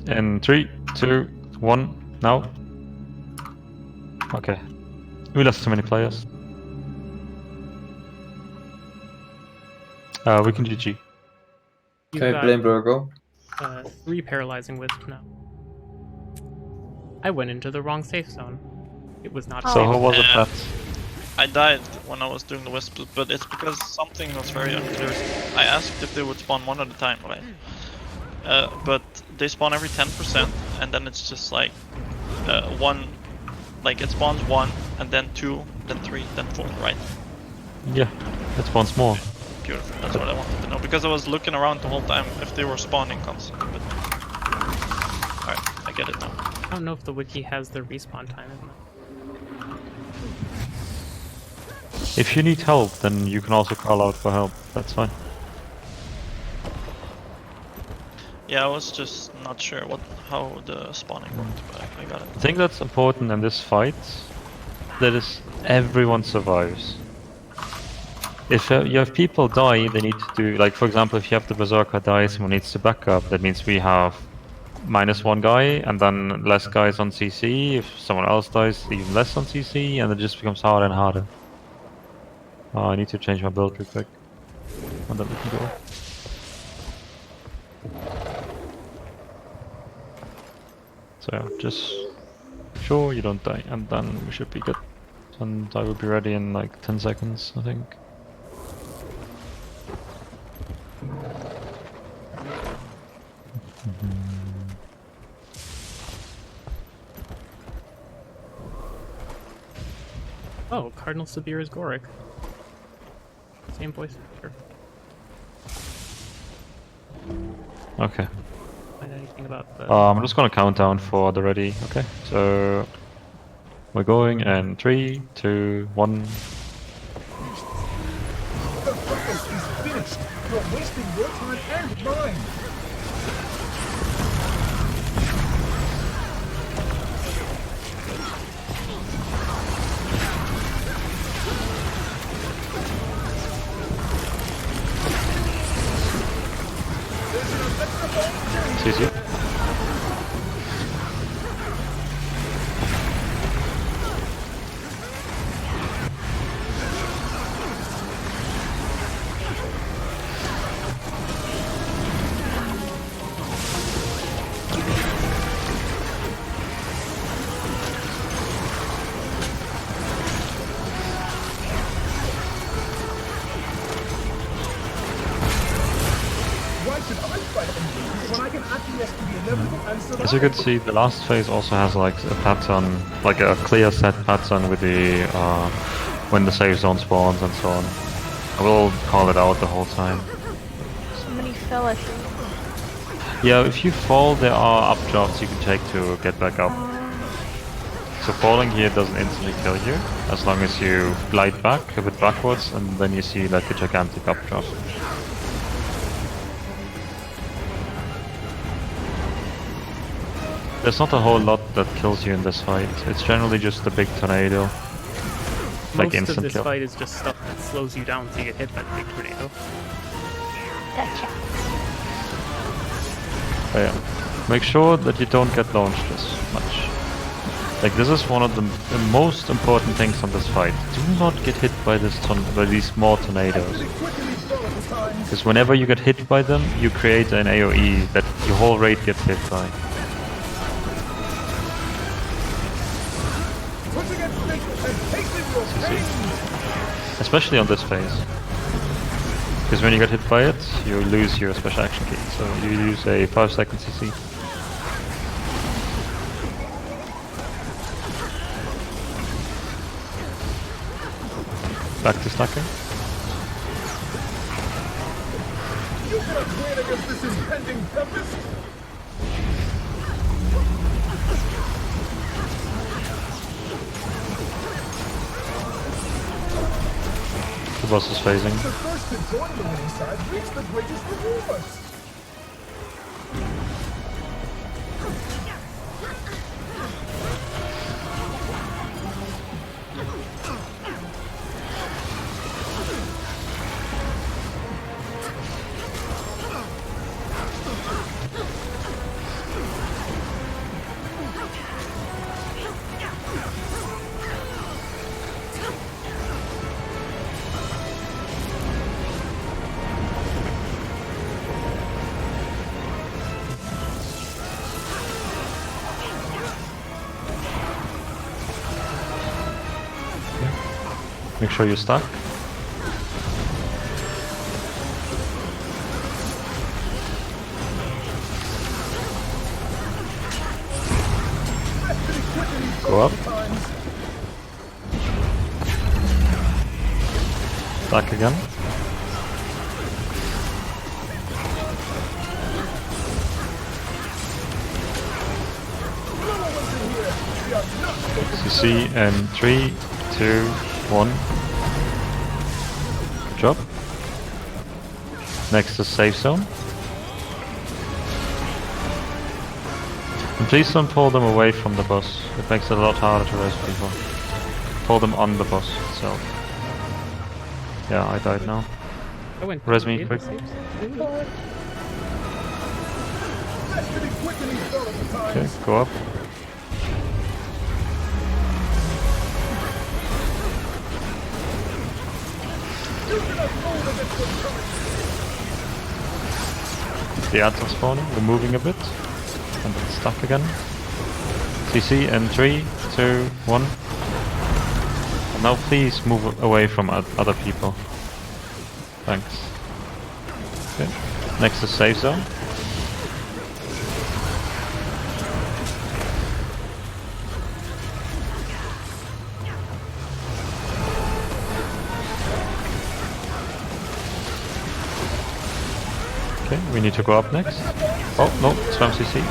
In 3, 2, 1, now. Okay. We lost too many players. We can GG. You've Okay, got, blame Burgo. 3 paralyzing wisp now. I went into the wrong safe zone. It was not So safe. how was it that? I died when I was doing the wisp, but it's because something was very unclear. I asked if they would spawn one at a time, right? But they spawn every 10%, and then it's just like one, like it spawns 1, and then 2, then 3, then 4, right? Yeah, it spawns more. Beautiful, that's what I wanted to know, because I was looking around the whole time if they were spawning constantly, but... Alright, I get it now. I don't know if the wiki has the respawn time in there. If you need help, then you can also call out for help. That's fine. Yeah, I was just not sure how the spawning worked, but I got it. I think that's important in this fight. That is, everyone survives. If you have people die, they need to do, like for example, if you have the Berserker die, someone needs to back up. That means we have -1 guy, and then less guys on CC. If someone else dies, even less on CC, and it just becomes harder and harder. Oh, I need to change my build real quick. And then we can go. So yeah, just sure you don't die, and then we should be good. And I will be ready in like 10 seconds, I think. Oh, Cardinal Sabir is Goric. Same voice actor. Okay. Find anything about the... I'm just gonna count down for the ready. Okay, so we're going in 3, 2, 1. The battle is finished. You're wasting your time and mine. CC. As you can see, the last phase also has like a pattern, like a clear set pattern with the when the save zone spawns and so on. I will call it out the whole time. Somebody fell, I think. Yeah, if you fall, there are up jobs you can take to get back up. So falling here doesn't instantly kill you, as long as you glide back a bit backwards, and then you see like a gigantic up drop. There's not a whole lot that kills you in this fight. It's generally just the big tornado. Like Most instant of this kill. fight is just stuff that slows you down so you get hit by the big tornado. Gotcha. But yeah. Make sure that you don't get launched as much. Like this is one of the most important things on this fight. Do not get hit by these small tornadoes. Because whenever you get hit by them, you create an AoE that your whole raid gets hit by. Especially on this phase. Because when you get hit by it, you lose your special action key. So you use a 5-second CC. Back to stacking. You cannot win against this impending tempest! The boss is phasing. The first to join the winning side reaps the greatest rewards! Make sure you're stuck. Go up. Stuck again. CC and 3, 2, 1. Good job. Next is safe zone. And please don't pull them away from the boss. It makes it a lot harder to res people. Pull them on the boss itself. Yeah, I died now. I went Res me quick. Okay, go up. The ads are spawning, we're moving a bit. And it's stuck again. CC in 3, 2, 1. And now please move away from other people. Thanks. Okay. Next is safe zone. Okay, we need to go up next. Oh, no, spam CC.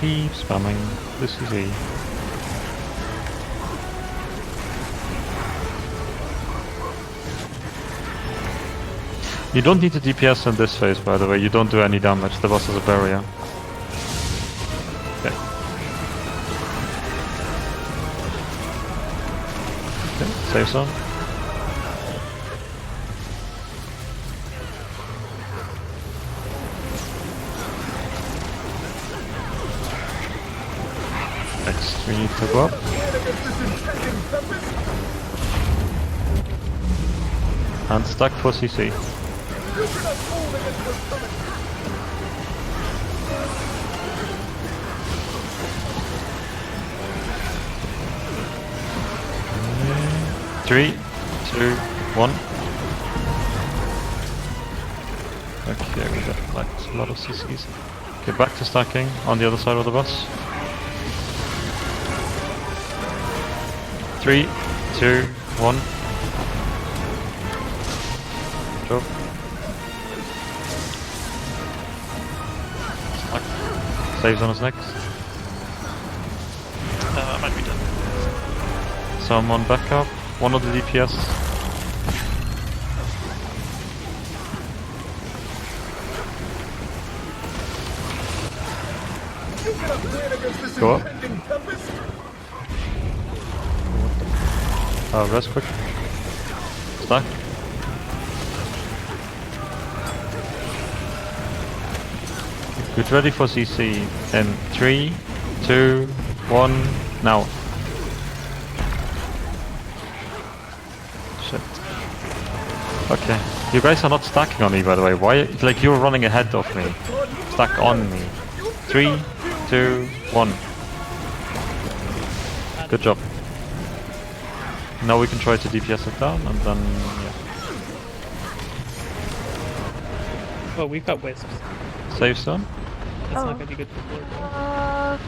Keep spamming the CC. You don't need to DPS in this phase, by the way. You don't do any damage. The boss is a barrier. Okay. Okay, safe zone. Next, we need to go up. And stuck for CC. 3, 2, 1. Okay, we got like a lot of CCs. Okay, back to stacking on the other side of the bus. 3, 2, 1. Drop. Stack. Saves on his next. I might be dead. Someone back up. One of the DPS. Go up. Rest quick. Stack. Get ready for CC in 3, 2, 1, now. Shit. Okay. You guys are not stacking on me, by the way. Why? Like, you're running ahead of me. Stack on me. 3, 2, 1. Good job. Now we can try to DPS it down, and then, yeah. Oh, we've got wisps. Save stone? That's not gonna be good for Blur.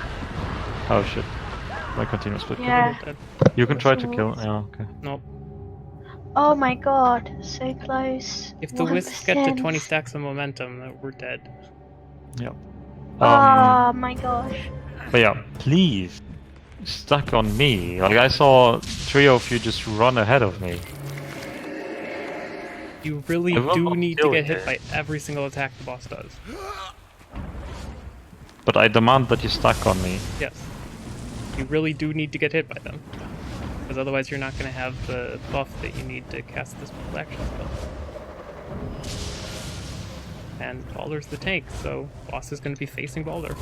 Oh shit. My continuous split. Yeah. You can try to kill. Yeah, okay. Nope. Oh my god, so close. If the wisps get to 1%. 20 stacks of momentum, we're dead. Yep. Oh my gosh. But yeah, please stack on me. Like, I saw 3 of you just run ahead of me. You really I will do not need to kill get you. hit by every single attack the boss does. But I demand that you stack on me. Yes. You really do need to get hit by them. Because otherwise you're not going to have the buff that you need to cast this full action spell. And Balder's the tank, so boss is going to be facing Balder.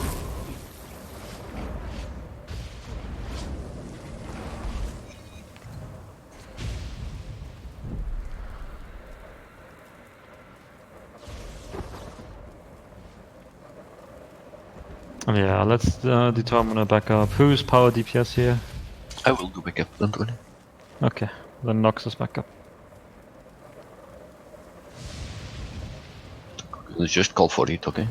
Yeah, let's determine a backup. Who's power DPS here? I will do backup, don't worry. Okay, then Nox is backup. Let's just call for it, okay?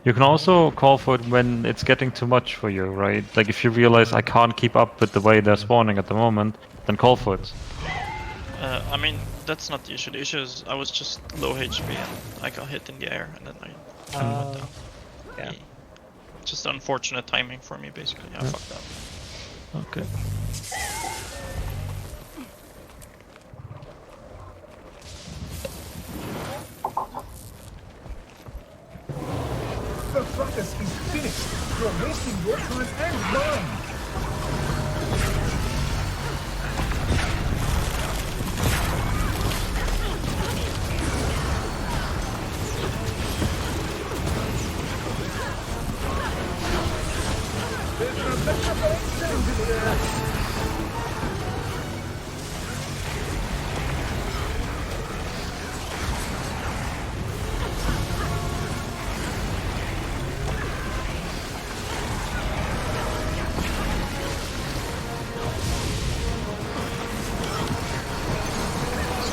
You can also call for it when it's getting too much for you, right? Like, if you realize I can't keep up with the way they're spawning at the moment, then call for it. I mean, that's not the issue. The issue is I was just low HP and I got hit in the air and then I went down. Yeah. Just unfortunate timing for me, basically. I fucked up. Okay. The fracas is finished. You're wasting your time and mine.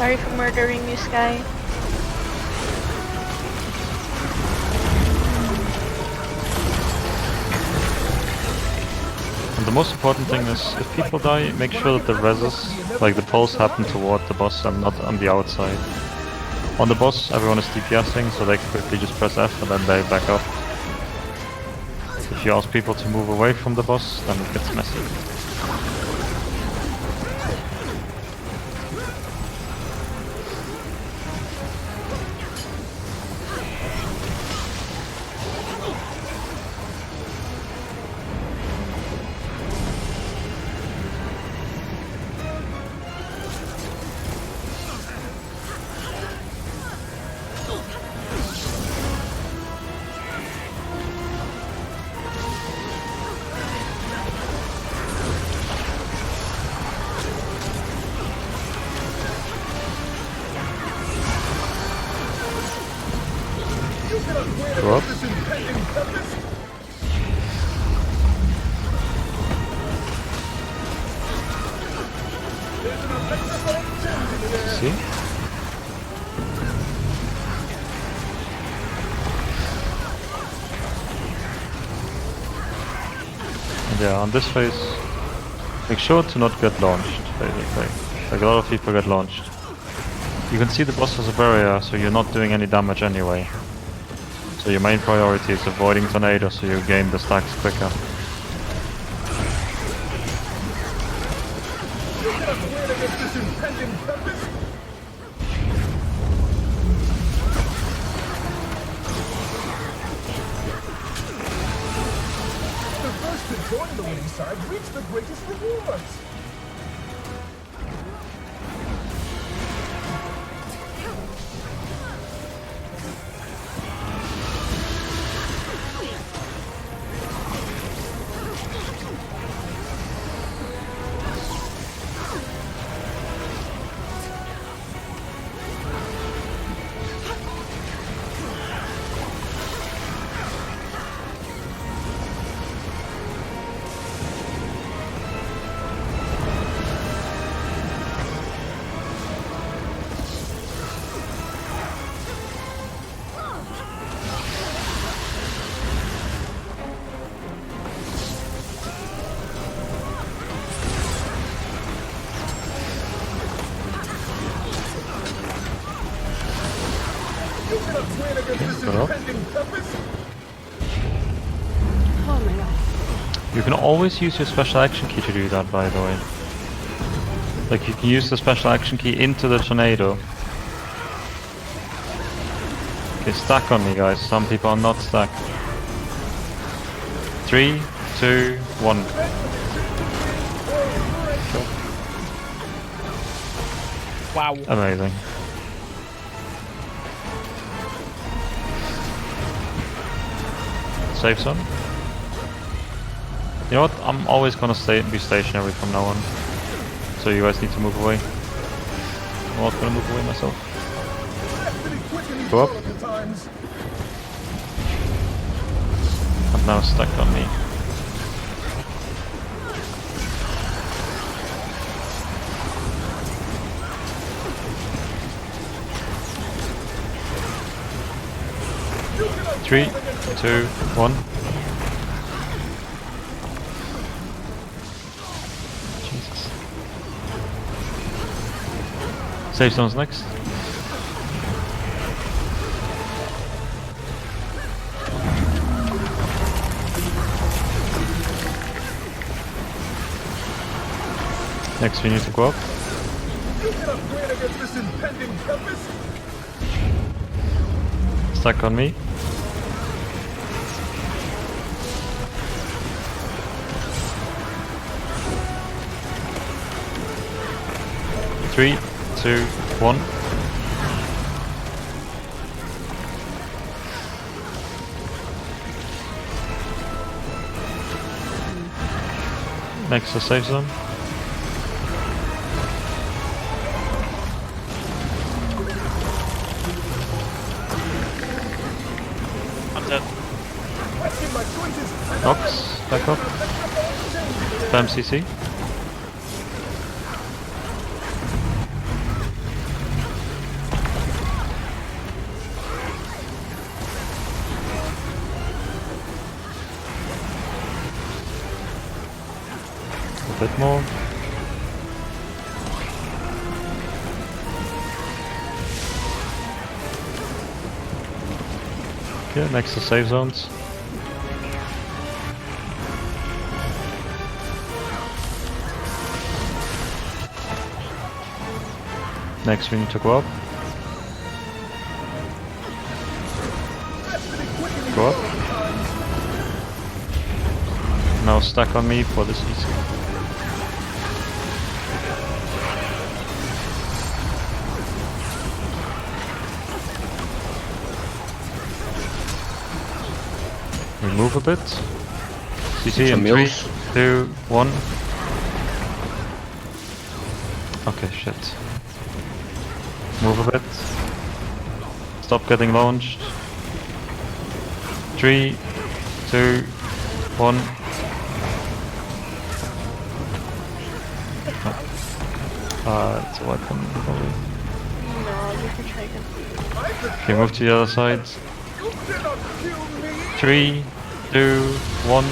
Sorry for murdering this guy. And the most important thing is, if people die, make sure that the reses, like the pulse, happen toward the boss and not on the outside. On the boss, everyone is DPSing, so they quickly just press F and then they back up. If you ask people to move away from the boss, then it gets messy. And yeah, on this phase, make sure to not get launched, basically. Like a lot of people get launched. You can see the boss has a barrier, so you're not doing any damage anyway. So your main priority is avoiding tornado so you gain the stacks quicker. The first to join the winning side reach the greatest rewards. You can always use your special action key to do that, by the way. Like, you can use the special action key into the tornado. Okay, stack on me, guys. Some people are not stacked. 3, 2, 1. Wow. Amazing. Safe zone. You know what? I'm always gonna be stationary from now on. So you guys need to move away. I'm not gonna move away myself. Go up. I'm now stuck on me. Three, 2, 1. Jesus. Safe zone's next. Next we need to go up. Stuck on me. Three, 2, 1. Next to safe zone. I'm dead. Nox, back up. Spam CC. A bit more. Okay, next to save zones. Next we need to go up. Go up. Now stack on me for the CC. We move a bit. CC in 3, 2, 1. Okay, shit. Move a bit. Stop getting launched. 3, 2, 1. It's a weapon, probably. No, you can try again. Okay, move to the other side. 3, 2, 1.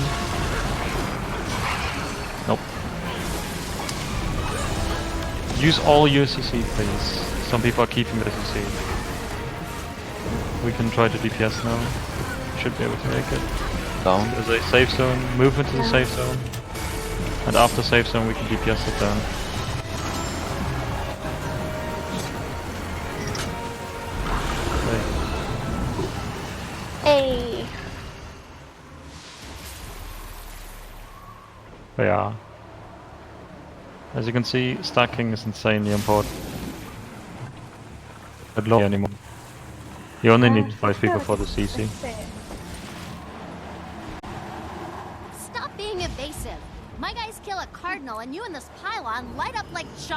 Use all your CC, please. Some people are keeping their CC. We can try to DPS now. Should be able to make it. Down. There's a safe zone. Move into the safe zone. And after safe zone we can DPS it down. Hey. But yeah. As you can see, stacking is insanely important. Not low anymore. You only need 5 people for the CC. Stop being evasive. My guys kill a Cardinal and you and this pylon light up like chalk.